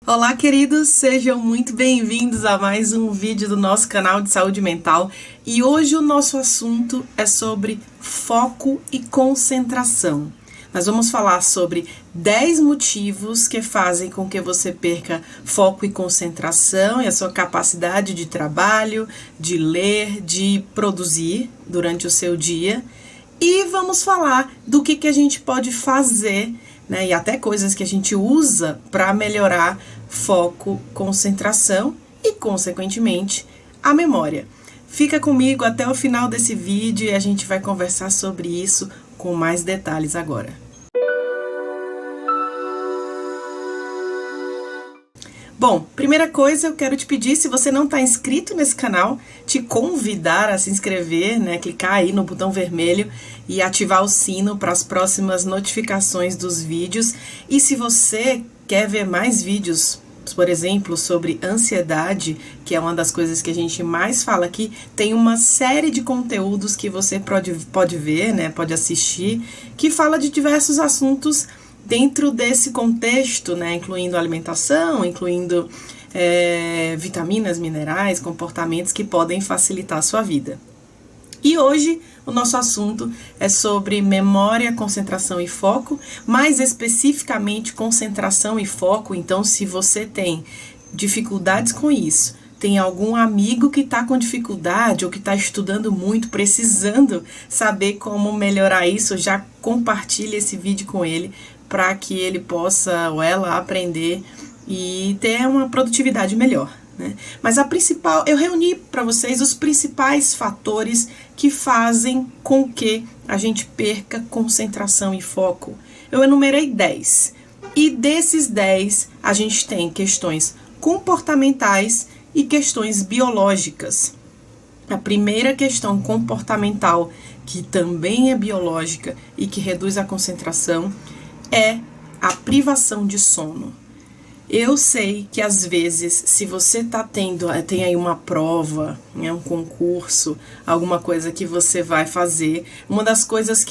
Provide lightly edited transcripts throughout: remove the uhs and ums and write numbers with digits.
Olá, queridos, sejam muito bem-vindos a mais um vídeo do nosso canal de saúde mental. E hoje o nosso assunto é sobre foco e concentração. Nós vamos falar sobre 10 motivos que fazem com que você perca foco e concentração e a sua capacidade de trabalho, de ler, de produzir durante o seu dia. E vamos falar do que a gente pode fazer, né, e até coisas que a gente usa para melhorar foco, concentração e, consequentemente, a memória. Fica comigo até o final desse vídeo e a gente vai conversar sobre isso com mais detalhes agora. Bom, primeira coisa, eu quero te pedir, se você não está inscrito nesse canal, te convidar a se inscrever, né? Clicar aí no botão vermelho e ativar o sino para as próximas notificações dos vídeos. E se você quer ver mais vídeos, por exemplo, sobre ansiedade, que é uma das coisas que a gente mais fala aqui, tem uma série de conteúdos que você pode ver, né? Pode assistir, que fala de diversos assuntos dentro desse contexto, né, incluindo alimentação, incluindo vitaminas, minerais, comportamentos que podem facilitar a sua vida. E hoje o nosso assunto é sobre memória, concentração e foco, mais especificamente concentração e foco. Então, se você tem dificuldades com isso, tem algum amigo que está com dificuldade ou que está estudando muito, precisando saber como melhorar isso, já compartilhe esse vídeo com ele, para que ele possa ou ela aprender e ter uma produtividade melhor, né? Mas eu reuni para vocês os principais fatores que fazem com que a gente perca concentração e foco. Eu enumerei 10. E desses 10, a gente tem questões comportamentais e questões biológicas. A primeira questão comportamental, que também é biológica e que reduz a concentração, é a privação de sono. Eu sei que às vezes, se você tem aí uma prova, né, um concurso, alguma coisa que você vai fazer, uma das coisas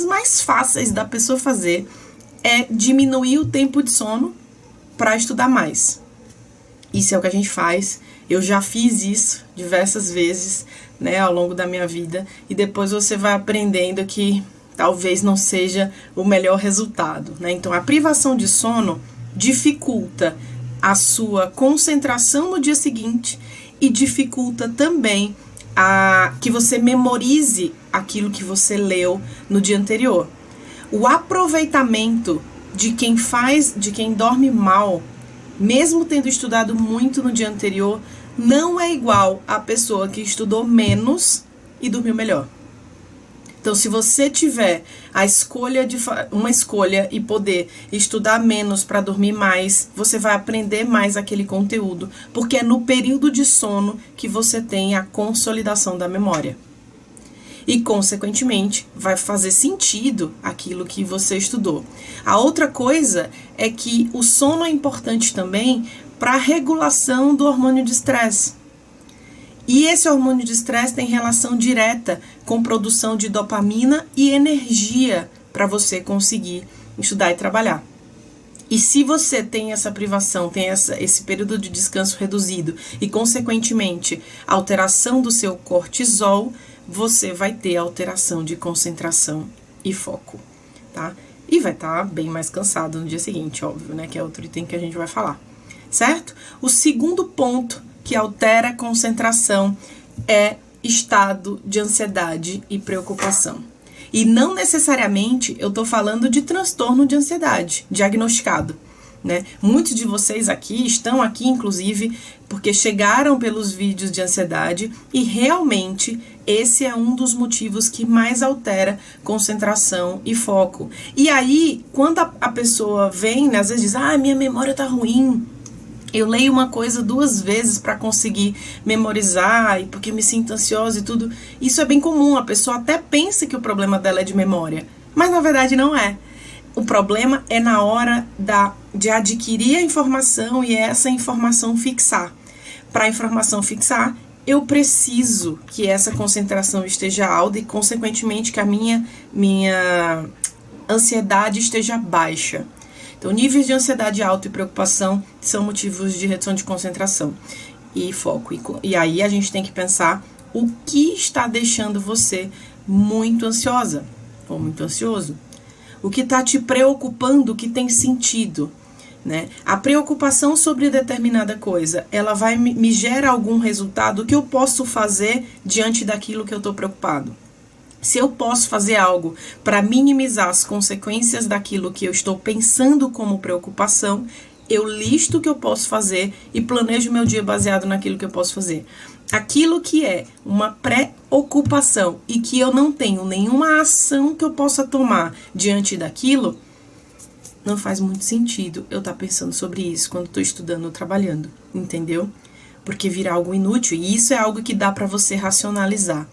mais fáceis da pessoa fazer é diminuir o tempo de sono para estudar mais. Isso é o que a gente faz. Eu já fiz isso diversas vezes, né, ao longo da minha vida, e depois você vai aprendendo que talvez não seja o melhor resultado, né? Então, a privação de sono dificulta a sua concentração no dia seguinte e dificulta também que você memorize aquilo que você leu no dia anterior. O aproveitamento de quem dorme mal, mesmo tendo estudado muito no dia anterior, não é igual à pessoa que estudou menos e dormiu melhor. Então, se você tiver uma escolha e poder estudar menos para dormir mais, você vai aprender mais aquele conteúdo, porque é no período de sono que você tem a consolidação da memória. E, consequentemente, vai fazer sentido aquilo que você estudou. A outra coisa é que o sono é importante também para a regulação do hormônio de estresse. E esse hormônio de estresse tem relação direta com produção de dopamina e energia para você conseguir estudar e trabalhar. E se você tem essa privação, tem esse período de descanso reduzido e, consequentemente, alteração do seu cortisol, você vai ter alteração de concentração e foco, tá? E vai estar bem mais cansado no dia seguinte, óbvio, né? Que é outro item que a gente vai falar, certo? O segundo ponto que altera a concentração é estado de ansiedade e preocupação. E não necessariamente eu tô falando de transtorno de ansiedade diagnosticado, né? Muitos de vocês aqui estão aqui, inclusive, porque chegaram pelos vídeos de ansiedade e realmente esse é um dos motivos que mais altera concentração e foco. E aí, quando a pessoa vem, né, às vezes diz, minha memória tá ruim, eu leio uma coisa 2 vezes para conseguir memorizar, e porque me sinto ansiosa e tudo. Isso é bem comum, a pessoa até pensa que o problema dela é de memória, mas na verdade não é. O problema é na hora de adquirir a informação e essa informação fixar. Para a informação fixar, eu preciso que essa concentração esteja alta e, consequentemente, que a minha ansiedade esteja baixa. Então, níveis de ansiedade alta e preocupação são motivos de redução de concentração e foco. E aí a gente tem que pensar o que está deixando você muito ansiosa ou muito ansioso. O que está te preocupando, que tem sentido, né? A preocupação sobre determinada coisa, ela vai me gera algum resultado que eu posso fazer diante daquilo que eu estou preocupado. Se eu posso fazer algo para minimizar as consequências daquilo que eu estou pensando como preocupação, eu listo o que eu posso fazer e planejo meu dia baseado naquilo que eu posso fazer. Aquilo que é uma preocupação e que eu não tenho nenhuma ação que eu possa tomar diante daquilo, não faz muito sentido eu estar pensando sobre isso quando estou estudando ou trabalhando, entendeu? Porque vira algo inútil e isso é algo que dá para você racionalizar,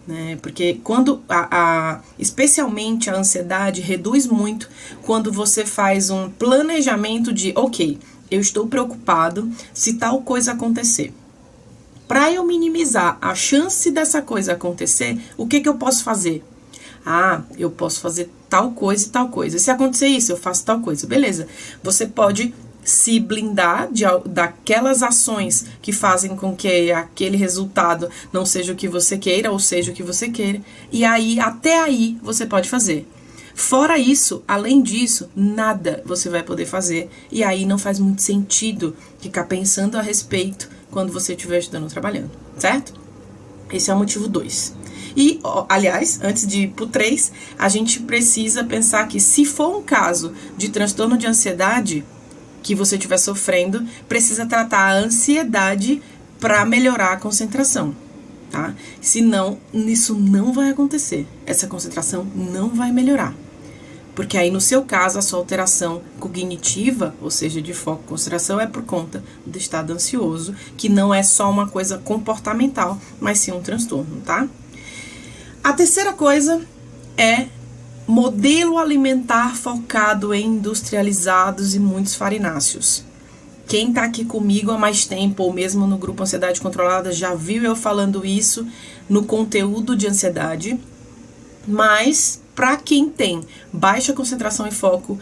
né? Porque quando, especialmente a ansiedade, reduz muito quando você faz um planejamento de, ok, eu estou preocupado se tal coisa acontecer. Para eu minimizar a chance dessa coisa acontecer, o que eu posso fazer? Eu posso fazer tal coisa e tal coisa. Se acontecer isso, eu faço tal coisa. Beleza. Você pode se blindar daquelas ações que fazem com que aquele resultado não seja o que você queira ou seja o que você queira. E aí, até aí, você pode fazer. Fora isso, além disso, nada você vai poder fazer. E aí não faz muito sentido ficar pensando a respeito quando você estiver estudando ou trabalhando, certo? Esse é o motivo 2. E, aliás, antes de ir pro 3, a gente precisa pensar que se for um caso de transtorno de ansiedade que você estiver sofrendo, precisa tratar a ansiedade para melhorar a concentração, tá? Senão, isso não vai acontecer. Essa concentração não vai melhorar. Porque aí, no seu caso, a sua alteração cognitiva, ou seja, de foco e concentração, é por conta do estado ansioso, que não é só uma coisa comportamental, mas sim um transtorno, tá? A terceira coisa é modelo alimentar focado em industrializados e muitos farináceos. Quem tá aqui comigo há mais tempo, ou mesmo no grupo Ansiedade Controlada, já viu eu falando isso no conteúdo de ansiedade, mas para quem tem baixa concentração e foco,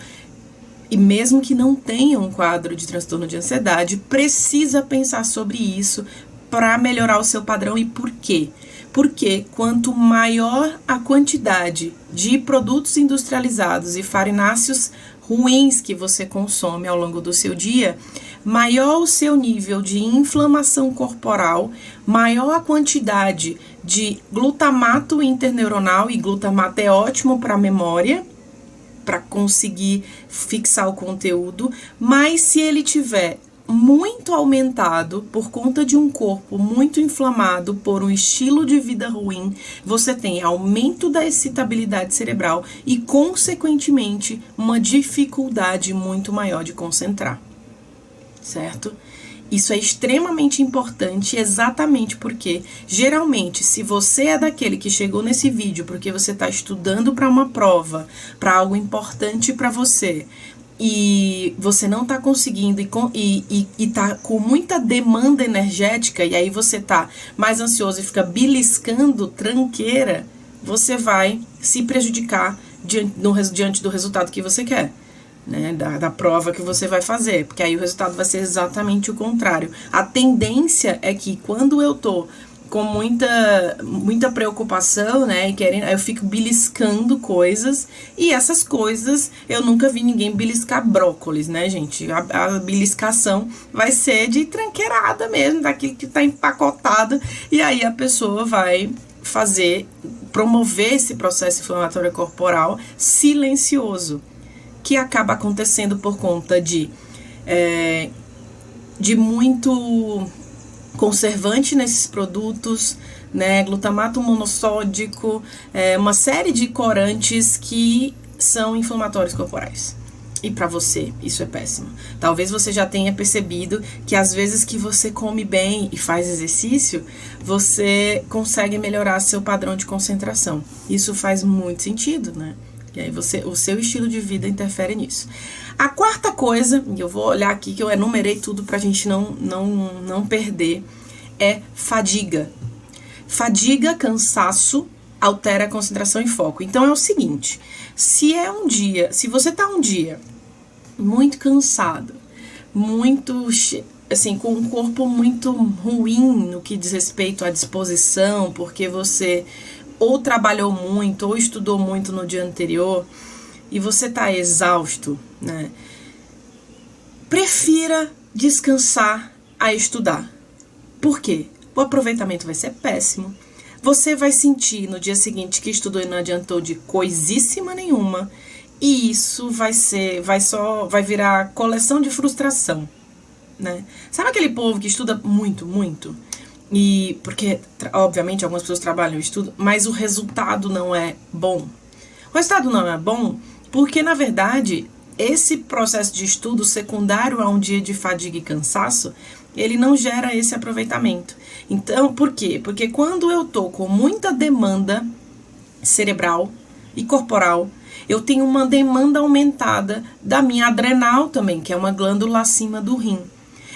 e mesmo que não tenha um quadro de transtorno de ansiedade, precisa pensar sobre isso para melhorar o seu padrão. E por quê? Porque quanto maior a quantidade de produtos industrializados e farináceos ruins que você consome ao longo do seu dia, maior o seu nível de inflamação corporal, maior a quantidade de glutamato interneuronal, e glutamato é ótimo para a memória, para conseguir fixar o conteúdo, mas se ele tiver muito aumentado por conta de um corpo muito inflamado por um estilo de vida ruim, você tem aumento da excitabilidade cerebral e, consequentemente, uma dificuldade muito maior de concentrar, certo? Isso é extremamente importante, exatamente porque, geralmente, se você é daquele que chegou nesse vídeo porque você está estudando para uma prova, para algo importante para você, e você não tá conseguindo e tá com muita demanda energética, e aí você tá mais ansioso e fica beliscando tranqueira, você vai se prejudicar diante do resultado que você quer, né? Da prova que você vai fazer, porque aí o resultado vai ser exatamente o contrário. A tendência é que quando eu tô com muita preocupação, né, e querendo, eu fico beliscando coisas, e essas coisas, eu nunca vi ninguém beliscar brócolis, né, gente? A beliscação vai ser de tranqueirada mesmo, daquilo que tá empacotado, e aí a pessoa vai promover esse processo inflamatório corporal silencioso, que acaba acontecendo por conta de muito conservante nesses produtos, né, glutamato monossódico, uma série de corantes que são inflamatórios corporais. E para você, isso é péssimo. Talvez você já tenha percebido que às vezes que você come bem e faz exercício, você consegue melhorar seu padrão de concentração. Isso faz muito sentido, né? E aí o seu estilo de vida interfere nisso. A quarta coisa, e eu vou olhar aqui que eu enumerei tudo pra gente não perder, é fadiga. Fadiga, cansaço, altera a concentração e foco. Então é o seguinte, se você tá um dia muito cansado, muito, assim, com um corpo muito ruim no que diz respeito à disposição, porque você ou trabalhou muito, ou estudou muito no dia anterior, e você tá exausto, né? Prefira descansar a estudar. Por quê? O aproveitamento vai ser péssimo. Você vai sentir no dia seguinte que estudou e não adiantou de coisíssima nenhuma. E isso vai virar coleção de frustração, né? Sabe aquele povo que estuda muito, muito? E porque, obviamente, algumas pessoas trabalham e estudam, mas o resultado não é bom. O resultado não é bom porque, na verdade, esse processo de estudo secundário a um dia de fadiga e cansaço, ele não gera esse aproveitamento. Então, por quê? Porque quando eu tô com muita demanda cerebral e corporal, eu tenho uma demanda aumentada da minha adrenal também, que é uma glândula acima do rim.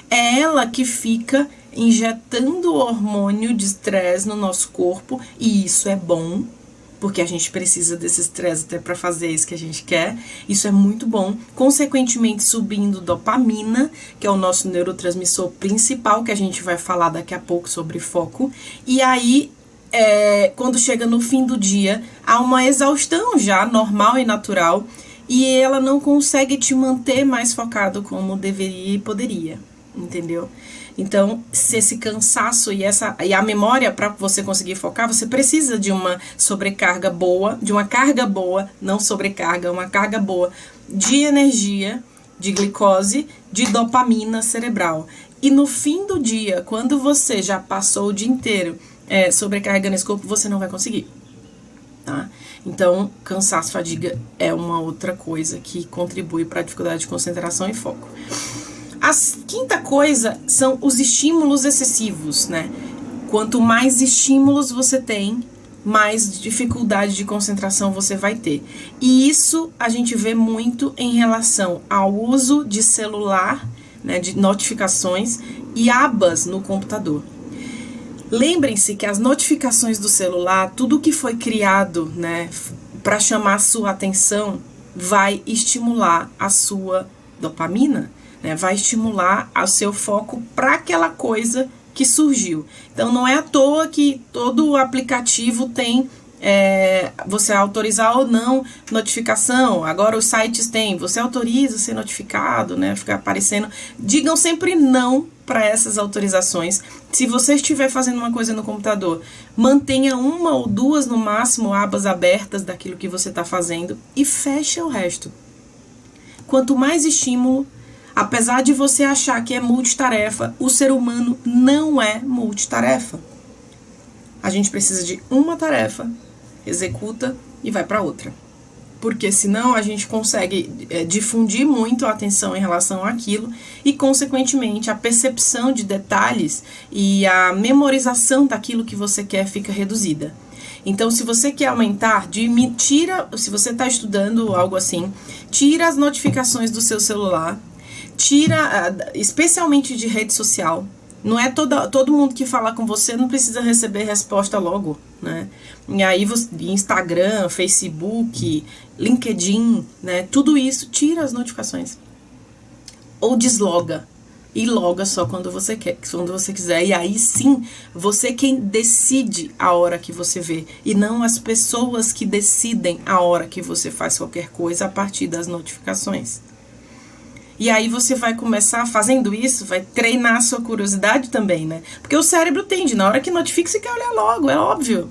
É ela que fica injetando hormônio de estresse no nosso corpo, e isso é bom, porque a gente precisa desse estresse até para fazer isso que a gente quer. Isso é muito bom. Consequentemente, subindo dopamina, que é o nosso neurotransmissor principal, que a gente vai falar daqui a pouco sobre foco. E aí, quando chega no fim do dia, há uma exaustão já normal e natural, e ela não consegue te manter mais focado como deveria e poderia, entendeu? Então, se esse cansaço e a memória para você conseguir focar, você precisa de uma sobrecarga boa, de uma carga boa, não sobrecarga, uma carga boa de energia, de glicose, de dopamina cerebral. E no fim do dia, quando você já passou o dia inteiro sobrecarregando esse corpo, você não vai conseguir, tá? Então, cansaço, fadiga é uma outra coisa que contribui para a dificuldade de concentração e foco. A quinta coisa são os estímulos excessivos, né? Quanto mais estímulos você tem, mais dificuldade de concentração você vai ter. E isso a gente vê muito em relação ao uso de celular, né, de notificações e abas no computador. Lembrem-se que as notificações do celular, tudo que foi criado, né, para chamar a sua atenção, vai estimular a sua dopamina, né, vai estimular o seu foco para aquela coisa que surgiu. Então, não é à toa que todo aplicativo tem você autorizar ou não notificação. Agora os sites têm, você autoriza ser notificado, né, ficar aparecendo. Digam sempre não para essas autorizações. Se você estiver fazendo uma coisa no computador, mantenha uma ou duas no máximo abas abertas daquilo que você está fazendo e feche o resto. Quanto mais estímulo, apesar de você achar que é multitarefa, o ser humano não é multitarefa. A gente precisa de uma tarefa, executa e vai para outra. Porque senão a gente consegue difundir muito a atenção em relação àquilo e, consequentemente, a percepção de detalhes e a memorização daquilo que você quer fica reduzida. Então, se você quer aumentar, se você está estudando algo assim, tira as notificações do seu celular, tira, especialmente de rede social. Não é todo mundo que fala com você não precisa receber resposta logo, né? E aí, Instagram, Facebook, LinkedIn, né? Tudo isso, tira as notificações. Ou desloga. E loga só quando você quiser. E aí sim, você quem decide a hora que você vê. E não as pessoas que decidem a hora que você faz qualquer coisa a partir das notificações. E aí você vai começar fazendo isso, vai treinar a sua curiosidade também, né? Porque o cérebro tende, na hora que notifica, você quer olhar logo, é óbvio.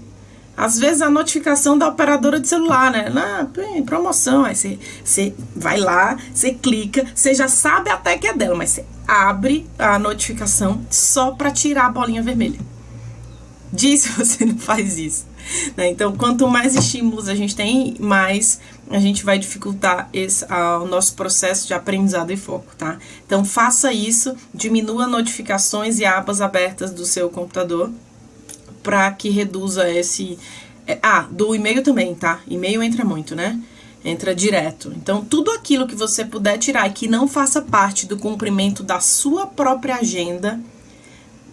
Às vezes a notificação da operadora de celular, né? Promoção, aí você vai lá, você clica, você já sabe até que é dela, mas você abre a notificação só para tirar a bolinha vermelha. Diz se você não faz isso, né? Então, quanto mais estímulos a gente tem, mais a gente vai dificultar o nosso processo de aprendizado e foco, tá? Então, faça isso, diminua notificações e abas abertas do seu computador para que reduza esse... do e-mail também, tá? E-mail entra muito, né? Entra direto. Então, tudo aquilo que você puder tirar e que não faça parte do cumprimento da sua própria agenda,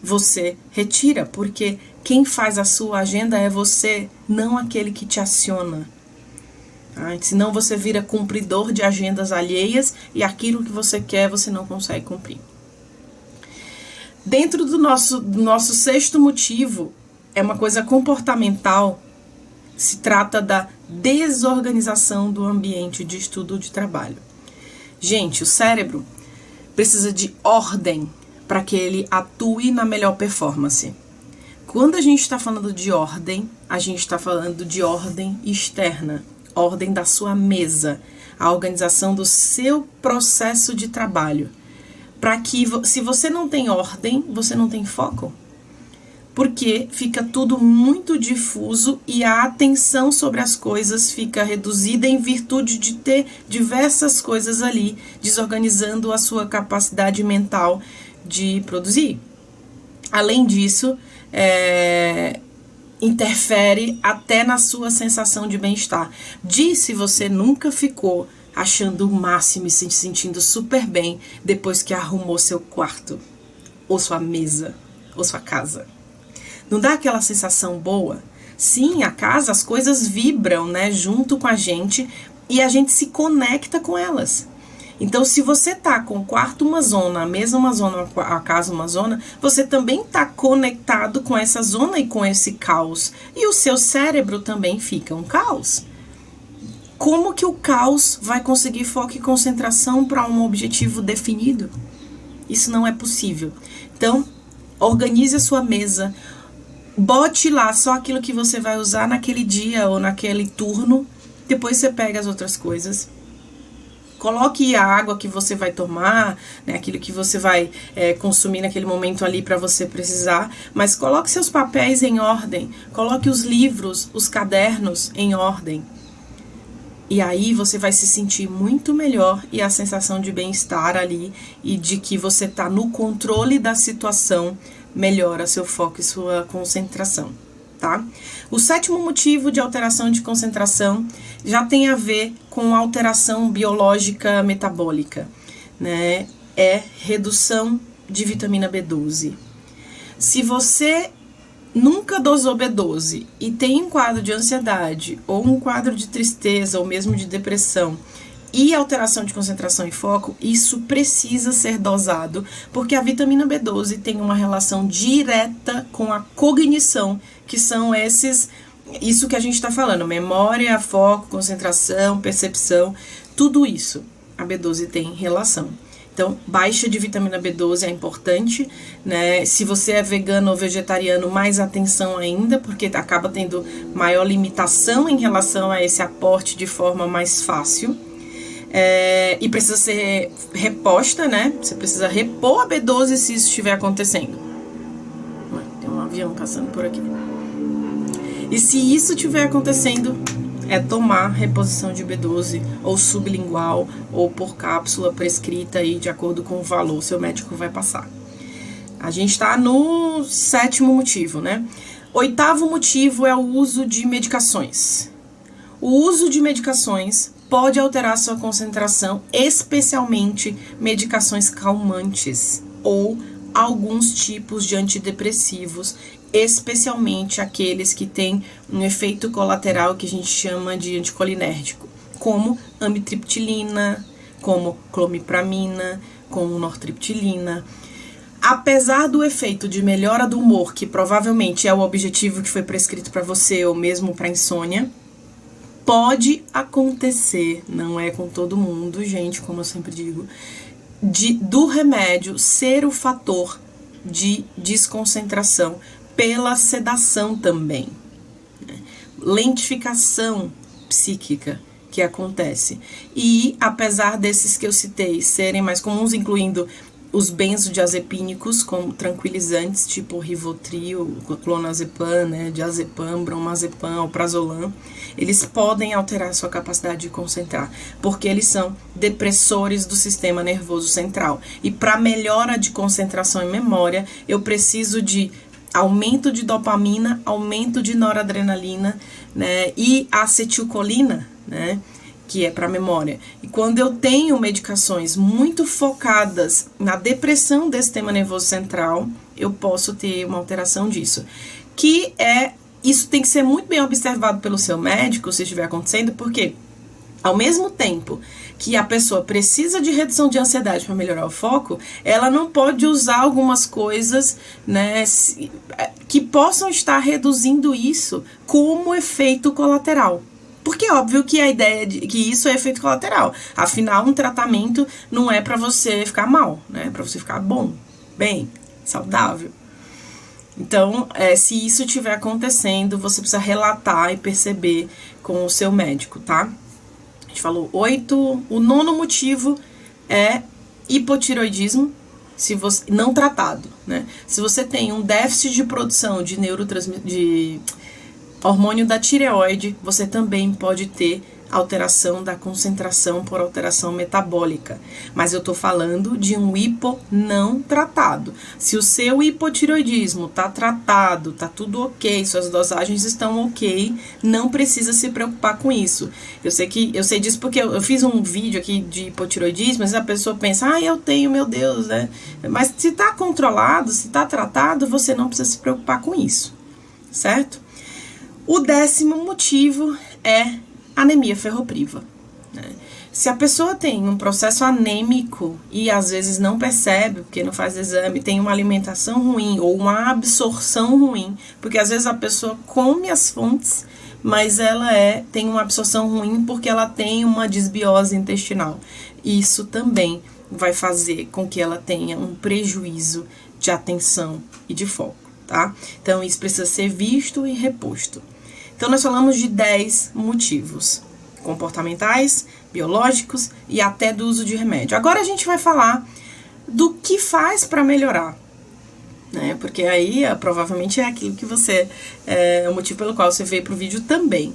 você retira, porque quem faz a sua agenda é você, não aquele que te aciona. Tá? Senão você vira cumpridor de agendas alheias e aquilo que você quer você não consegue cumprir. Dentro do nosso sexto motivo, é uma coisa comportamental, se trata da desorganização do ambiente de estudo de trabalho. Gente, o cérebro precisa de ordem para que ele atue na melhor performance. Quando a gente está falando de ordem, a gente está falando de ordem externa, ordem da sua mesa, a organização do seu processo de trabalho. Para que, se você não tem ordem, você não tem foco. Porque fica tudo muito difuso e a atenção sobre as coisas fica reduzida em virtude de ter diversas coisas ali, desorganizando a sua capacidade mental de produzir. Além disso, interfere até na sua sensação de bem-estar. Se você nunca ficou achando o máximo e se sentindo super bem depois que arrumou seu quarto, ou sua mesa, ou sua casa. Não dá aquela sensação boa? Sim, a casa, as coisas vibram, né, junto com a gente e a gente se conecta com elas. Então, se você tá com o quarto uma zona, a mesa uma zona, a casa uma zona, você também tá conectado com essa zona e com esse caos. E o seu cérebro também fica um caos. Como que o caos vai conseguir foco e concentração para um objetivo definido? Isso não é possível. Então, organize a sua mesa, bote lá só aquilo que você vai usar naquele dia ou naquele turno, depois você pega as outras coisas. Coloque a água que você vai tomar, né, aquilo que você vai consumir naquele momento ali para você precisar, mas coloque seus papéis em ordem, coloque os livros, os cadernos em ordem. E aí você vai se sentir muito melhor e a sensação de bem-estar ali e de que você está no controle da situação melhora seu foco e sua concentração, tá? O sétimo motivo de alteração de concentração já tem a ver com alteração biológica metabólica, né? É redução de vitamina B12. Se você nunca dosou B12 e tem um quadro de ansiedade ou um quadro de tristeza ou mesmo de depressão e alteração de concentração e foco, isso precisa ser dosado, porque a vitamina B12 tem uma relação direta com a cognição, que são isso que a gente está falando, memória, foco, concentração, percepção, tudo isso a B12 tem relação. Então, baixa de vitamina B12 é importante, né? Se você é vegano ou vegetariano, mais atenção ainda, porque acaba tendo maior limitação em relação a esse aporte de forma mais fácil. E precisa ser reposta, né? Você precisa repor a B12 se isso estiver acontecendo. Tem um avião passando por aqui. E se isso estiver acontecendo, é tomar reposição de B12 ou sublingual ou por cápsula prescrita aí de acordo com o valor, seu médico vai passar. A gente está no sétimo motivo, né? Oitavo motivo é o uso de medicações. O uso de medicações pode alterar sua concentração, especialmente medicações calmantes ou alguns tipos de antidepressivos, especialmente aqueles que têm um efeito colateral que a gente chama de anticolinérgico, como amitriptilina, como clomipramina, como nortriptilina. Apesar do efeito de melhora do humor, que provavelmente é o objetivo que foi prescrito para você ou mesmo para insônia, pode acontecer, não é com todo mundo, gente, como eu sempre digo, do remédio ser o fator de desconcentração pela sedação também, né? Lentificação psíquica que acontece. E apesar desses que eu citei serem mais comuns, incluindo os benzodiazepínicos como tranquilizantes, tipo Rivotril, clonazepam, né, diazepam, bromazepam, alprazolam, eles podem alterar a sua capacidade de concentrar, porque eles são depressores do sistema nervoso central. E para melhora de concentração e memória, eu preciso de aumento de dopamina, aumento de noradrenalina, né, e acetilcolina, né, que é para memória. E quando eu tenho medicações muito focadas na depressão do sistema nervoso central, eu posso ter uma alteração disso. Isso tem que ser muito bem observado pelo seu médico, se estiver acontecendo, porque Ao mesmo tempo que a pessoa precisa de redução de ansiedade para melhorar o foco, ela não pode usar algumas coisas, né, que possam estar reduzindo isso como efeito colateral. Porque é óbvio que a ideia de que isso é efeito colateral. Afinal, um tratamento não é para você ficar mal, né? É para você ficar bom, bem, saudável. Então, se isso estiver acontecendo, você precisa relatar e perceber com o seu médico, tá? A gente falou 8. O 9º motivo é hipotireoidismo, se você não tratado, né? Se você tem um déficit de produção de hormônio da tireoide, você também pode ter alteração da concentração por alteração metabólica. Mas eu tô falando de um hipo não tratado. Se o seu hipotireoidismo tá tratado, tá tudo ok, suas dosagens estão ok, não precisa se preocupar com isso. Eu sei disso porque eu fiz um vídeo aqui de hipotireoidismo, mas a pessoa pensa, eu tenho, meu Deus, né? Mas se tá controlado, se tá tratado, você não precisa se preocupar com isso, certo? O 10º motivo é anemia ferropriva, né? Se a pessoa tem um processo anêmico e às vezes não percebe, porque não faz exame, tem uma alimentação ruim ou uma absorção ruim, porque às vezes a pessoa come as fontes, mas ela tem uma absorção ruim porque ela tem uma desbiose intestinal. Isso também vai fazer com que ela tenha um prejuízo de atenção e de foco, tá? Então isso precisa ser visto e reposto. Então, nós falamos de 10 motivos comportamentais, biológicos e até do uso de remédio. Agora a gente vai falar do que faz para melhorar, né? Porque aí provavelmente é aquilo que é o motivo pelo qual você veio para o vídeo também,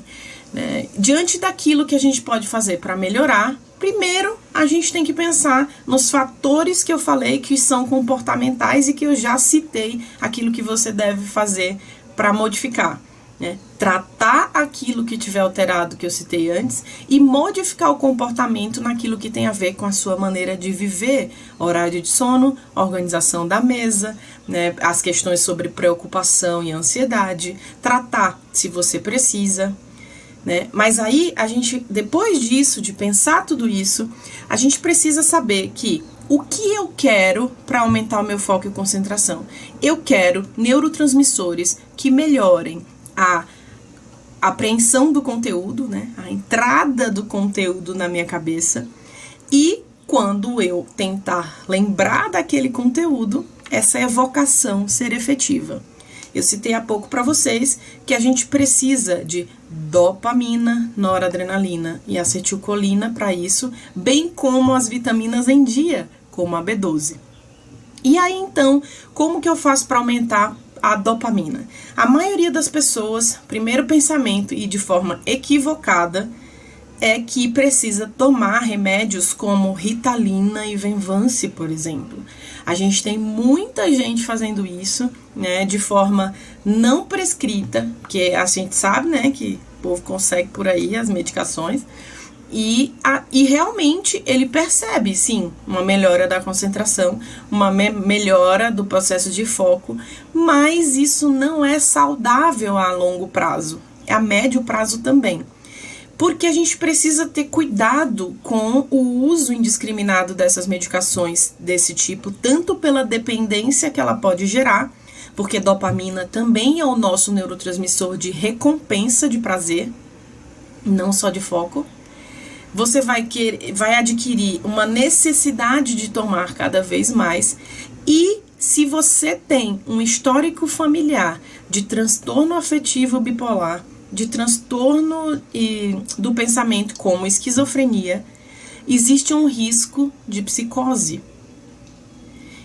né? Diante daquilo que a gente pode fazer para melhorar, primeiro a gente tem que pensar nos fatores que eu falei que são comportamentais e que eu já citei aquilo que você deve fazer para modificar. Né? Tratar aquilo que tiver alterado, que eu citei antes, e modificar o comportamento naquilo que tem a ver com a sua maneira de viver, horário de sono, organização da mesa, né? As questões sobre preocupação e ansiedade, tratar se você precisa, né? Mas aí, depois disso, de pensar tudo isso, a gente precisa saber que o que eu quero para aumentar o meu foco e concentração? Eu quero neurotransmissores que melhorem a apreensão do conteúdo, né? A entrada do conteúdo na minha cabeça, e quando eu tentar lembrar daquele conteúdo, essa evocação ser efetiva. Eu citei há pouco para vocês que a gente precisa de dopamina, noradrenalina e acetilcolina para isso, bem como as vitaminas em dia, como a B12. E aí então, como que eu faço para aumentar a dopamina? A maioria das pessoas, primeiro pensamento e de forma equivocada, é que precisa tomar remédios como Ritalina e Venvance, por exemplo. A gente tem muita gente fazendo isso, né, de forma não prescrita, porque a gente sabe, né, que o povo consegue por aí as medicações, e realmente ele percebe, sim, uma melhora da concentração, uma melhora do processo de foco, mas isso não é saudável a longo prazo, a médio prazo também. Porque a gente precisa ter cuidado com o uso indiscriminado dessas medicações desse tipo, tanto pela dependência que ela pode gerar, porque dopamina também é o nosso neurotransmissor de recompensa de prazer, não só de foco. Você vai adquirir uma necessidade de tomar cada vez mais, e se você tem um histórico familiar de transtorno afetivo bipolar, de transtorno do pensamento como esquizofrenia, existe um risco de psicose.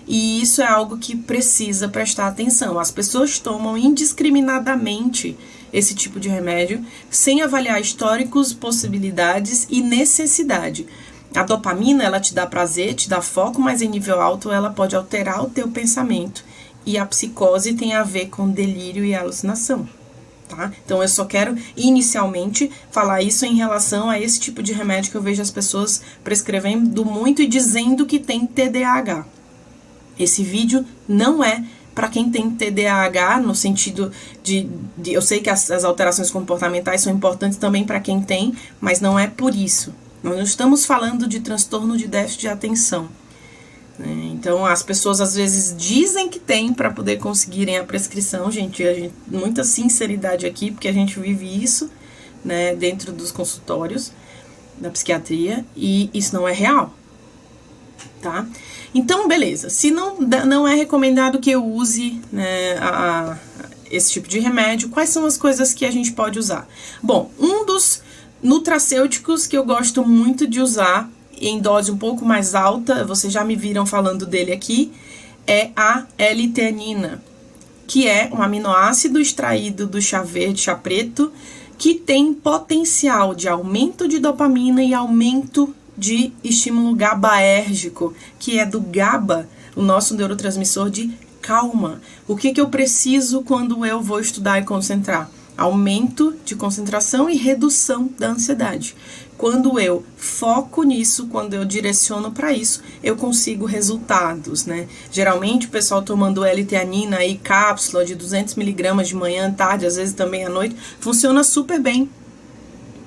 E isso é algo que precisa prestar atenção. As pessoas tomam indiscriminadamente esse tipo de remédio, sem avaliar históricos, possibilidades e necessidade. A dopamina, ela te dá prazer, te dá foco, mas em nível alto ela pode alterar o teu pensamento. E a psicose tem a ver com delírio e alucinação, tá? Então eu só quero inicialmente falar isso em relação a esse tipo de remédio que eu vejo as pessoas prescrevendo muito e dizendo que tem TDAH. Esse vídeo não é para quem tem TDAH, no sentido de eu sei que as alterações comportamentais são importantes também para quem tem, mas não é por isso. Nós não estamos falando de transtorno de déficit de atenção. Então, as pessoas às vezes dizem que tem para poder conseguirem a prescrição, gente, muita sinceridade aqui, porque a gente vive isso, né, dentro dos consultórios da psiquiatria, e isso não é real, tá? Então, beleza, se não é recomendado que eu use, né, esse tipo de remédio, quais são as coisas que a gente pode usar? Bom, um dos nutracêuticos que eu gosto muito de usar, em dose um pouco mais alta, vocês já me viram falando dele aqui, é a L-teanina, que é um aminoácido extraído do chá verde, chá preto, que tem potencial de aumento de dopamina e aumento de estímulo GABAérgico, que é do GABA, o nosso neurotransmissor de calma. O que eu preciso quando eu vou estudar e concentrar? Aumento de concentração e redução da ansiedade. Quando eu foco nisso, quando eu direciono para isso, eu consigo resultados, né? Geralmente o pessoal tomando L-teanina aí, cápsula de 200 mg de manhã, tarde, às vezes também à noite, funciona super bem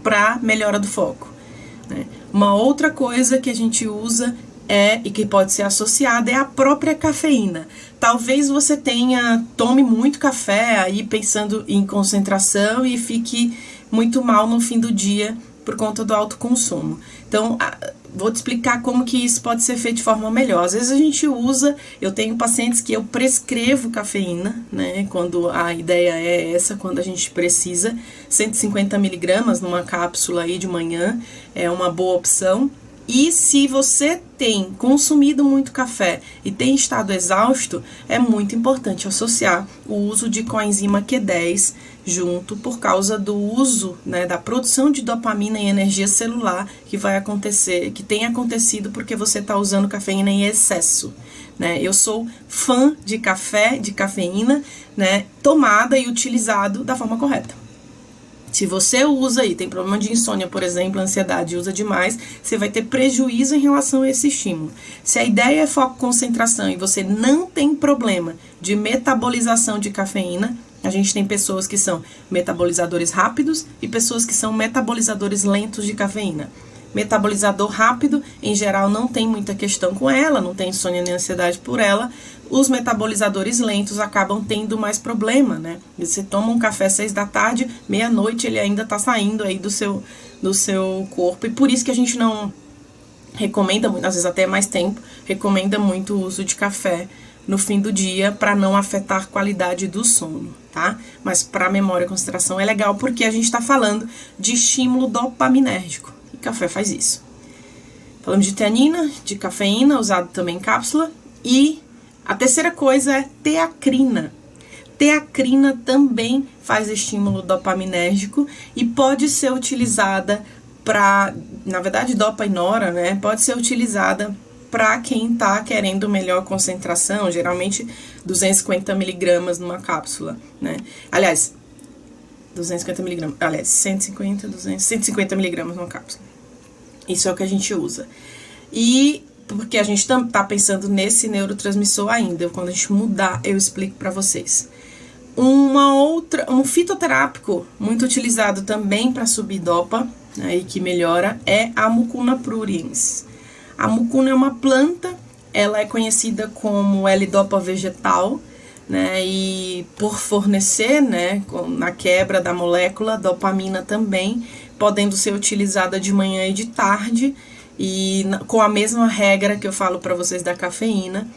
para melhora do foco, né? Uma outra coisa que a gente usa e que pode ser associada é a própria cafeína. Talvez você tome muito café aí pensando em concentração e fique muito mal no fim do dia por conta do alto consumo. Então, vou te explicar como que isso pode ser feito de forma melhor. Às vezes a gente eu tenho pacientes que eu prescrevo cafeína, né, quando a ideia é essa, quando a gente precisa, 150 mg numa cápsula aí de manhã é uma boa opção. E se você tem consumido muito café e tem estado exausto, é muito importante associar o uso de coenzima Q10 junto, por causa do uso, né, da produção de dopamina e energia celular que tem acontecido porque você está usando cafeína em excesso, né? Eu sou fã de café, de cafeína, né, tomada e utilizado da forma correta. Se você usa e tem problema de insônia, por exemplo, ansiedade, usa demais, você vai ter prejuízo em relação a esse estímulo. Se a ideia é foco e concentração e você não tem problema de metabolização de cafeína, a gente tem pessoas que são metabolizadores rápidos e pessoas que são metabolizadores lentos de cafeína. Metabolizador rápido, em geral, não tem muita questão com ela, não tem insônia nem ansiedade por ela. Os metabolizadores lentos acabam tendo mais problema, né? Você toma um café às 6 da tarde, meia-noite ele ainda tá saindo aí do seu corpo. E por isso que a gente não recomenda muito, às vezes até mais tempo, recomenda muito o uso de café no fim do dia para não afetar a qualidade do sono, tá? Mas para memória e concentração é legal porque a gente está falando de estímulo dopaminérgico. E café faz isso. Falamos de teanina, de cafeína, usado também em cápsula. E a terceira coisa é teacrina. Teacrina também faz estímulo dopaminérgico e pode ser utilizada na verdade, dopa e nora, né? Pode ser utilizada para quem tá querendo melhor concentração, geralmente 250 mg numa cápsula, né? Aliás, 250 mg, aliás, 150 mg numa cápsula. Isso é o que a gente usa. E porque a gente tá pensando nesse neurotransmissor ainda, quando a gente mudar, eu explico para vocês. Um fitoterápico muito utilizado também para subir dopa, né, e que melhora, é a Mucuna pruriens. A mucuna é uma planta, ela é conhecida como L-dopa vegetal, né, e por fornecer, né, na quebra da molécula, dopamina também, podendo ser utilizada de manhã e de tarde, e com a mesma regra que eu falo para vocês da cafeína,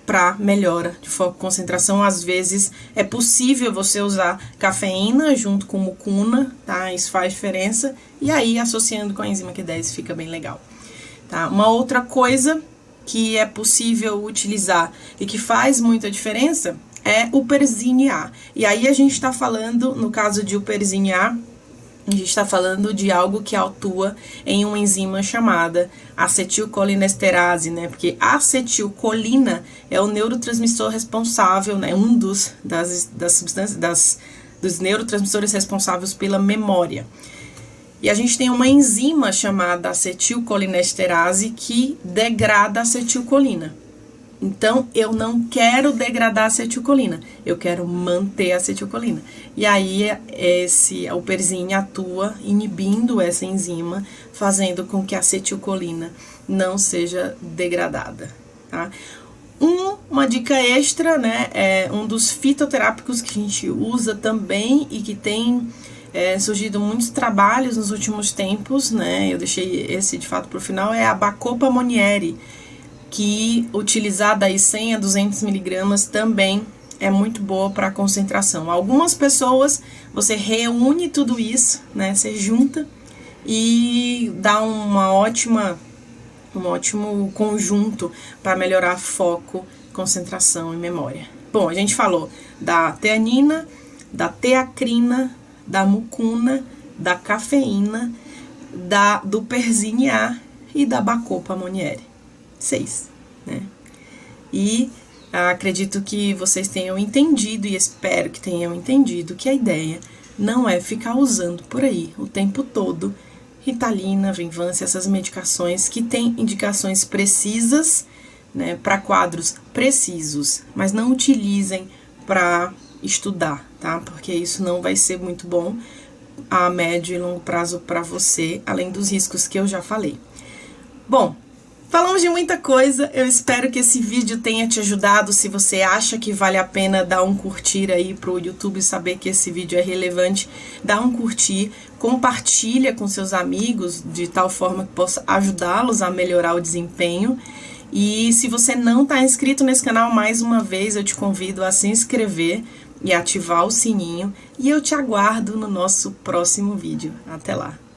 para melhora de foco e concentração. Às vezes é possível você usar cafeína junto com mucuna, tá? Isso faz diferença, e aí associando com a enzima Q10 fica bem legal. Tá? Uma outra coisa que é possível utilizar e que faz muita diferença é o Persine A. E aí a gente está falando, no caso de o Persine A, a gente está falando de algo que atua em uma enzima chamada acetilcolinesterase, né? Porque a acetilcolina é o neurotransmissor responsável, né? Um dos neurotransmissores responsáveis pela memória. E a gente tem uma enzima chamada acetilcolinesterase que degrada a acetilcolina. Então, eu não quero degradar a acetilcolina, eu quero manter a acetilcolina. E aí, o Perzine atua inibindo essa enzima, fazendo com que a acetilcolina não seja degradada, tá? Uma dica extra, né, é um dos fitoterápicos que a gente usa também e que tem surgido muitos trabalhos nos últimos tempos, né, eu deixei esse de fato para o final, é a Bacopa monnieri, que utilizada aí 100 a 200 miligramas também é muito boa para concentração. Algumas pessoas, você reúne tudo isso, né, você junta e dá um ótimo conjunto para melhorar foco, concentração e memória. Bom, a gente falou da teanina, da teacrina, da mucuna, da cafeína, do Perzine A e da Bacopa monnieri. 6, né? E acredito que vocês tenham entendido e espero que tenham entendido que a ideia não é ficar usando por aí o tempo todo Ritalina, Venvanse, essas medicações que têm indicações precisas, né, para quadros precisos, mas não utilizem para estudar, tá? Porque isso não vai ser muito bom a médio e longo prazo para você, além dos riscos que eu já falei. Bom, falamos de muita coisa, eu espero que esse vídeo tenha te ajudado. Se você acha que vale a pena dar um curtir aí pro YouTube e saber que esse vídeo é relevante, dá um curtir, compartilha com seus amigos de tal forma que possa ajudá-los a melhorar o desempenho. E se você não está inscrito nesse canal, mais uma vez eu te convido a se inscrever e ativar o sininho. E eu te aguardo no nosso próximo vídeo. Até lá!